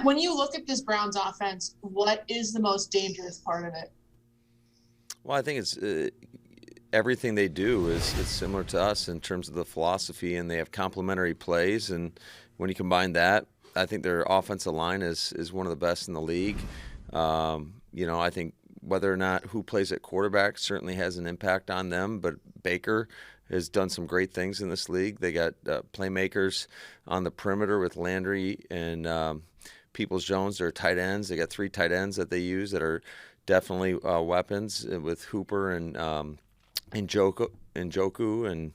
Matt, when you look at this Browns offense, what is the most dangerous part of it? Well, I think it's everything they do is similar to us in terms of the philosophy, and they have complementary plays. And when you combine that, I think their offensive line is one of the best in the league. I think whether or not who plays at quarterback certainly has an impact on them, but Baker has done some great things in this league. They got playmakers on the perimeter with Landry and Peoples-Jones. They're tight ends. They got 3 tight ends that they use that are definitely weapons with Hooper and Njoku, and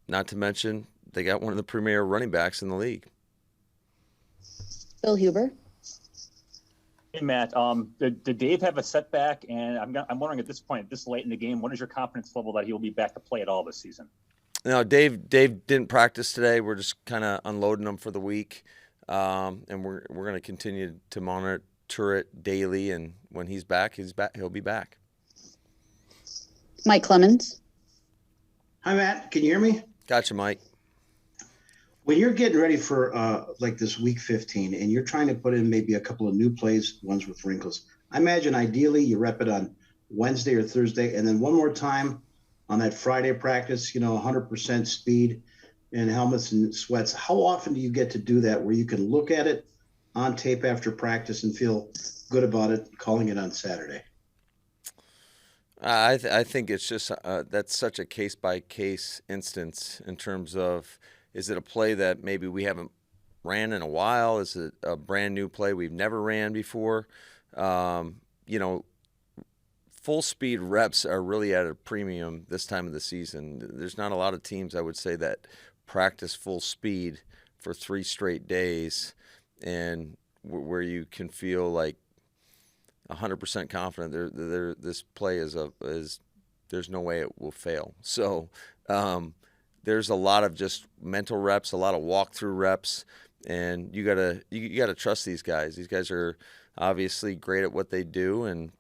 not to mention they got one of the premier running backs in the league. Bill Huber. Hey, Matt, did Dave have a setback? And I'm wondering at this point, this late in the game, what is your confidence level that he will be back to play at all this season? No, Dave didn't practice today. We're just kind of unloading him for the week, and we're going to continue to monitor it daily. And when he's back, he'll be back. Mike Clemens. Hi, Matt. Can you hear me? Gotcha, Mike. When you're getting ready for like this week 15 and you're trying to put in maybe a couple of new plays, ones with wrinkles, I imagine ideally you rep it on Wednesday or Thursday and then one more time on that Friday practice, 100% speed and helmets and sweats. How often do you get to do that where you can look at it on tape after practice and feel good about it, calling it on Saturday? I think it's just that's such a case-by-case instance in terms of, is it a play that maybe we haven't ran in a while? Is it a brand new play we've never ran before? Full speed reps are really at a premium this time of the season. There's not a lot of teams, I would say, that practice full speed for 3 straight days and where you can feel like 100% confident this play is there's no way it will fail. So there's a lot of just mental reps, a lot of walkthrough reps, and you gotta trust these guys. These guys are obviously great at what they do, and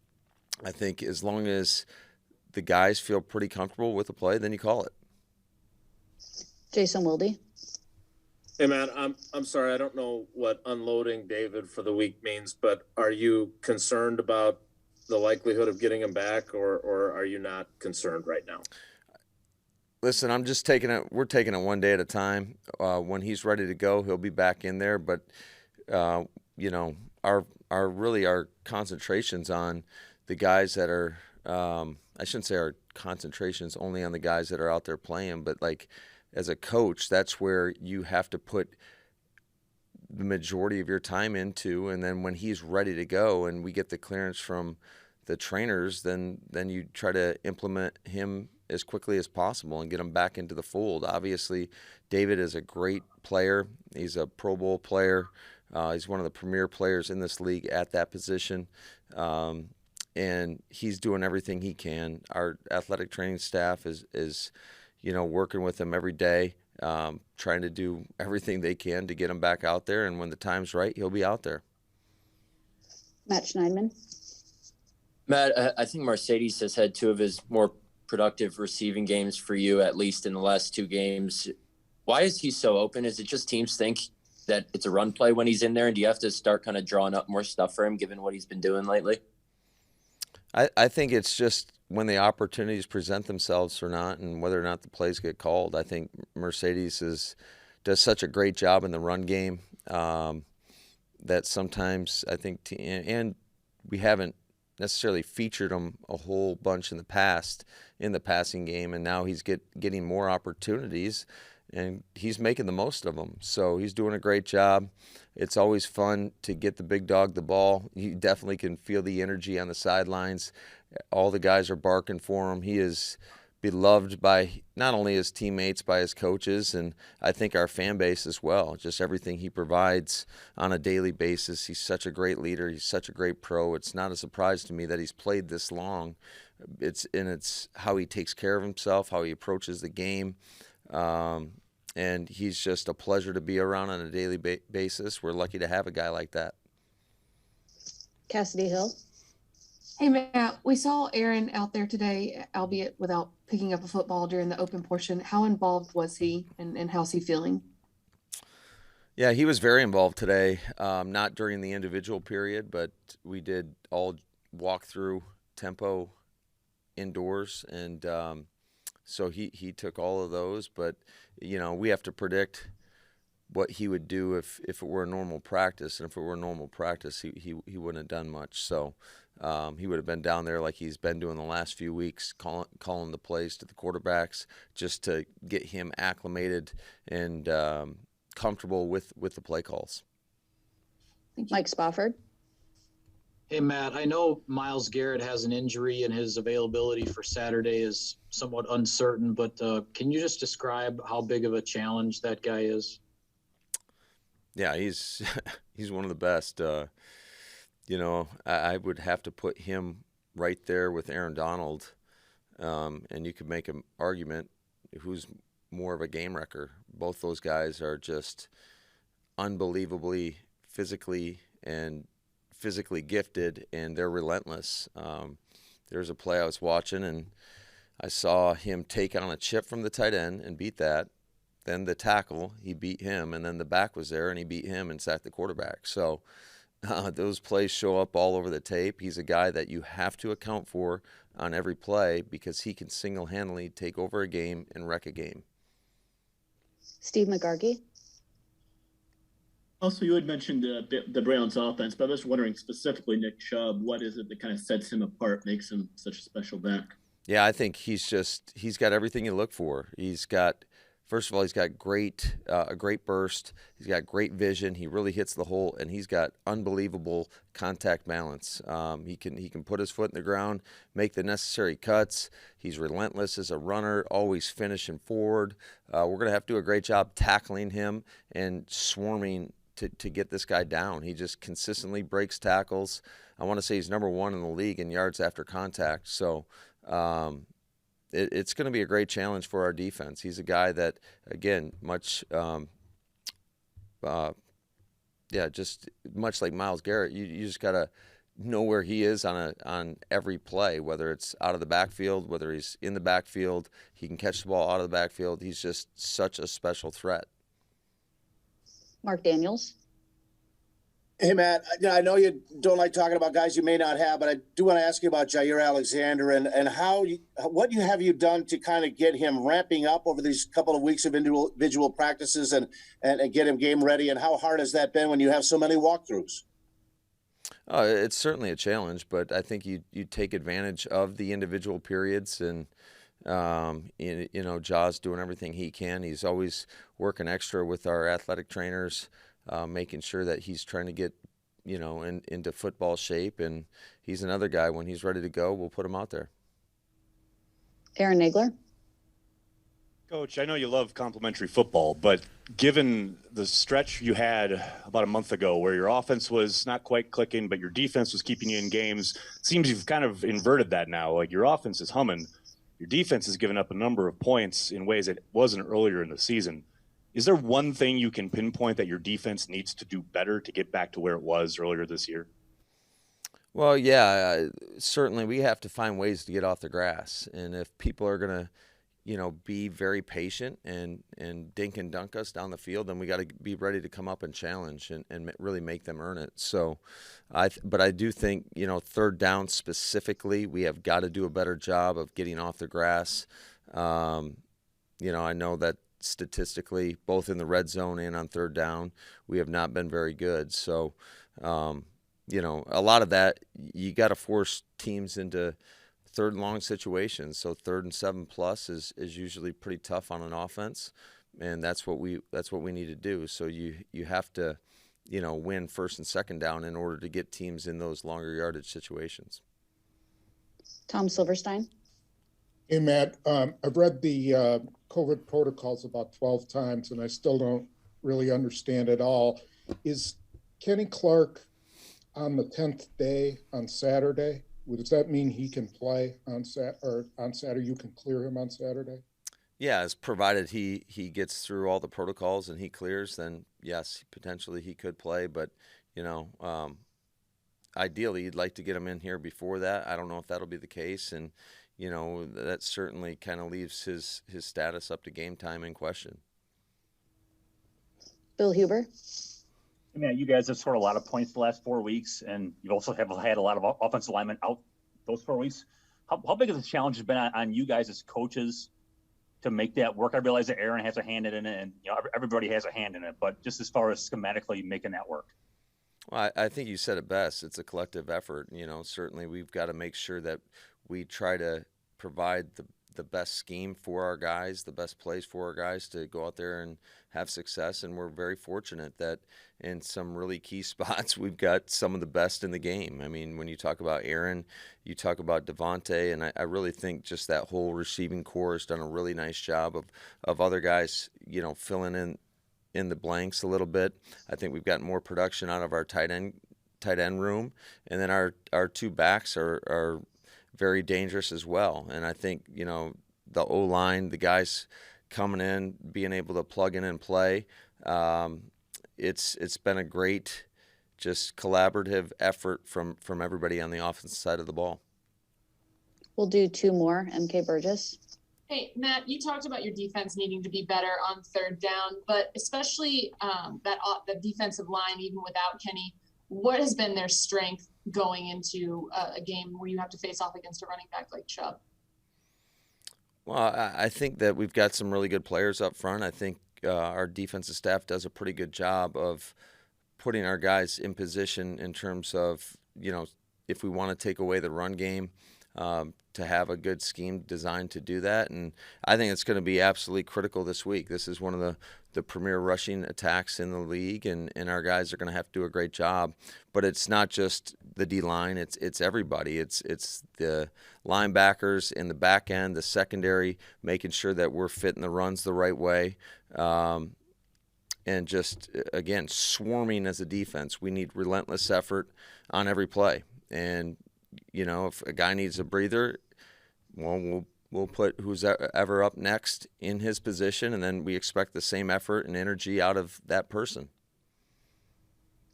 I think as long as the guys feel pretty comfortable with the play, then you call it. Jason Wilde. Hey, Matt, I'm sorry. I don't know what unloading David for the week means, but are you concerned about the likelihood of getting him back, or are you not concerned right now? Listen, we're taking it one day at a time. When he's ready to go, he'll be back in there. But, our concentration's on the guys that are, I shouldn't say our concentration's only on the guys that are out there playing, but like as a coach, that's where you have to put the majority of your time into. And then when he's ready to go and we get the clearance from the trainers, then you try to implement him as quickly as possible and get him back into the fold. Obviously, David is a great player. He's a Pro Bowl player. He's one of the premier players in this league at that position. And he's doing everything he can. Our athletic training staff is working with him every day, trying to do everything they can to get him back out there. And when the time's right, he'll be out there. Matt Schneidman. Matt, I think Mercedes has had 2 of his more productive receiving games for you, at least in the last 2 games. Why is he so open? Is it just teams think that it's a run play when he's in there? And do you have to start kind of drawing up more stuff for him, given what he's been doing lately? I think it's just when the opportunities present themselves or not, and whether or not the plays get called. I think Mercedes does such a great job in the run game that sometimes I think and we haven't necessarily featured him a whole bunch in the past in the passing game, and now he's getting more opportunities, and he's making the most of them. So he's doing a great job. It's always fun to get the big dog the ball. You definitely can feel the energy on the sidelines. All the guys are barking for him. He is beloved by not only his teammates, by his coaches, and I think our fan base as well. Just everything he provides on a daily basis. He's such a great leader. He's such a great pro. It's not a surprise to me that he's played this long. It's how he takes care of himself, how he approaches the game, and he's just a pleasure to be around on a daily basis. We're lucky to have a guy like that. Cassidy Hill. Hey, Matt, we saw Aaron out there today, albeit without picking up a football during the open portion. How involved was he, and how's he feeling? Yeah, he was very involved today. Not during the individual period, but we did all walk through tempo indoors, and so he took all of those. But we have to predict what he would do if it were a normal practice, and if it were a normal practice, he wouldn't have done much. So he would have been down there like he's been doing the last few weeks, calling the plays to the quarterbacks just to get him acclimated and comfortable with the play calls. Mike Spofford. Hey, Matt, I know Myles Garrett has an injury and his availability for Saturday is somewhat uncertain, but can you just describe how big of a challenge that guy is? Yeah, he's one of the best. I would have to put him right there with Aaron Donald, and you could make an argument who's more of a game wrecker. Both those guys are just unbelievably physically gifted, and they're relentless. There's a play I was watching, and I saw him take on a chip from the tight end and beat that. Then the tackle, he beat him, and then the back was there, and he beat him and sacked the quarterback. So those plays show up all over the tape. He's a guy that you have to account for on every play because he can single-handedly take over a game and wreck a game. Steve McGarkey. Also, you had mentioned the Browns offense, but I was wondering specifically Nick Chubb, what is it that kind of sets him apart, makes him such a special back? Yeah, I think he's got everything you look for. First of all, he's got a great burst. He's got great vision. He really hits the hole, and he's got unbelievable contact balance. He can put his foot in the ground, make the necessary cuts. He's relentless as a runner, always finishing forward. We're going to have to do a great job tackling him and swarming to get this guy down. He just consistently breaks tackles. I want to say he's number 1 in the league in yards after contact. So it's going to be a great challenge for our defense. He's a guy that, again, just much like Myles Garrett, you just got to know where he is on every play, whether it's out of the backfield, whether he's in the backfield. He can catch the ball out of the backfield. He's just such a special threat. Mark Daniels. Hey, Matt, I know you don't like talking about guys you may not have, but I do want to ask you about JaMarr Alexander and what have you done to kind of get him ramping up over these couple of weeks of individual practices and get him game ready, and how hard has that been when you have so many walkthroughs? It's certainly a challenge, but I think you take advantage of the individual periods, and Ja's doing everything he can. He's always working extra with our athletic trainers, making sure that he's trying to get, into football shape. And he's another guy, when he's ready to go, we'll put him out there. Aaron Nagler. Coach, I know you love complimentary football, but given the stretch you had about a month ago where your offense was not quite clicking, but your defense was keeping you in games, it seems you've kind of inverted that now. Like, your offense is humming. Your defense has given up a number of points in ways that it wasn't earlier in the season. Is there one thing you can pinpoint that your defense needs to do better to get back to where it was earlier this year? Well, yeah, certainly we have to find ways to get off the grass. And if people are going to, be very patient and dink and dunk us down the field, then we got to be ready to come up and challenge and really make them earn it. So, but I do think, third down specifically, we have got to do a better job of getting off the grass. I know that statistically, both in the red zone and on third down, we have not been very good. So, a lot of that, you got to force teams into third and long situations. So 3rd and 7+ is usually pretty tough on an offense, and that's what we need to do. So you have to, win first and second down in order to get teams in those longer yardage situations. Tom Silverstein. Hey, Matt, I've read the COVID protocols about 12 times, and I still don't really understand it all. Is Kenny Clark on the 10th day on Saturday? Does that mean he can play on Saturday? You can clear him on Saturday? Yeah, as provided he gets through all the protocols and he clears, then yes, potentially he could play. But, ideally you'd like to get him in here before that. I don't know if that'll be the case. And, that certainly kind of leaves his status up to game time in question. Bill Huber. I mean, you guys have scored a lot of points the last 4 weeks, and you also have had a lot of offensive linemen out those 4 weeks. How big of a challenge has been on you guys as coaches to make that work? I realize that Aaron has a hand in it, and everybody has a hand in it, but just as far as schematically making that work. Well, I think you said it best. It's a collective effort. Certainly we've got to make sure that we try to provide the best scheme for our guys, the best plays for our guys to go out there and have success. And we're very fortunate that in some really key spots, we've got some of the best in the game. I mean, when you talk about Aaron, you talk about Devontae, and I really think just that whole receiving core has done a really nice job of other guys, filling in the blanks a little bit. I think we've got more production out of our tight end room. And then our two backs are very dangerous as well. And I think, the O-line, the guys coming in, being able to plug in and play, it's been a great, just collaborative effort from everybody on the offensive side of the ball. We'll do 2 more. MK Burgess. Hey, Matt, you talked about your defense needing to be better on third down, but especially the defensive line, even without Kenny, what has been their strength going into a game where you have to face off against a running back like Chubb? Well, I think that we've got some really good players up front. I think our defensive staff does a pretty good job of putting our guys in position in terms of, if we want to take away the run game, to have a good scheme designed to do that. And I think it's going to be absolutely critical this week. This is one of the premier rushing attacks in the league, and our guys are going to have to do a great job. But it's not just the D-line, it's everybody. It's the linebackers in the back end, the secondary, making sure that we're fitting the runs the right way. And just, again, swarming as a defense. We need relentless effort on every play. And, if a guy needs a breather, well, we'll put who's ever up next in his position, and then we expect the same effort and energy out of that person.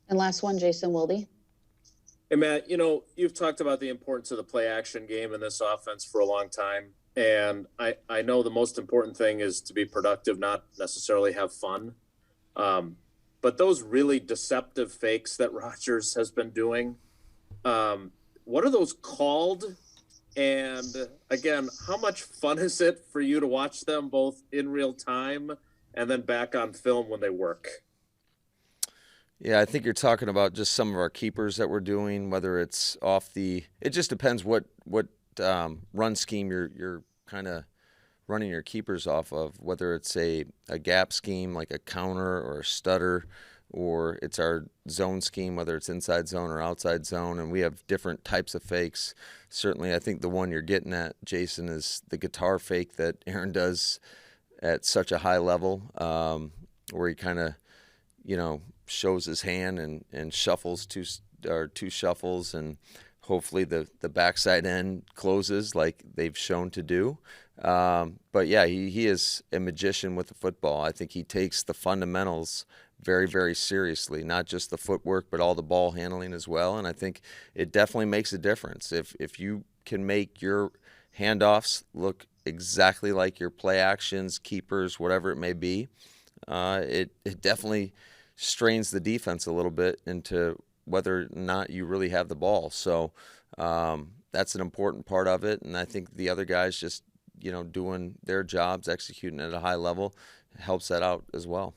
And last one, Jason Wilde. Hey, Matt, you've talked about the importance of the play action game in this offense for a long time. And I know the most important thing is to be productive, not necessarily have fun. But those really deceptive fakes that Rodgers has been doing, what are those called? And again, how much fun is it for you to watch them both in real time and then back on film when they work? Yeah, I think you're talking about just some of our keepers that we're doing, whether it's it just depends what run scheme you're kind of running your keepers off of, whether it's a gap scheme like a counter or a stutter, or it's our zone scheme, whether it's inside zone or outside zone, and we have different types of fakes. Certainly, I think the one you're getting at, Jason, is the guitar fake that Aaron does at such a high level, where he kind of, shows his hand and shuffles two shuffles, and hopefully the backside end closes like they've shown to do. But yeah, he is a magician with the football. I think he takes the fundamentals very, very seriously, not just the footwork, but all the ball handling as well. And I think it definitely makes a difference. If you can make your handoffs look exactly like your play actions, keepers, whatever it may be, it definitely strains the defense a little bit into whether or not you really have the ball. So that's an important part of it. And I think the other guys just, doing their jobs, executing at a high level, helps that out as well.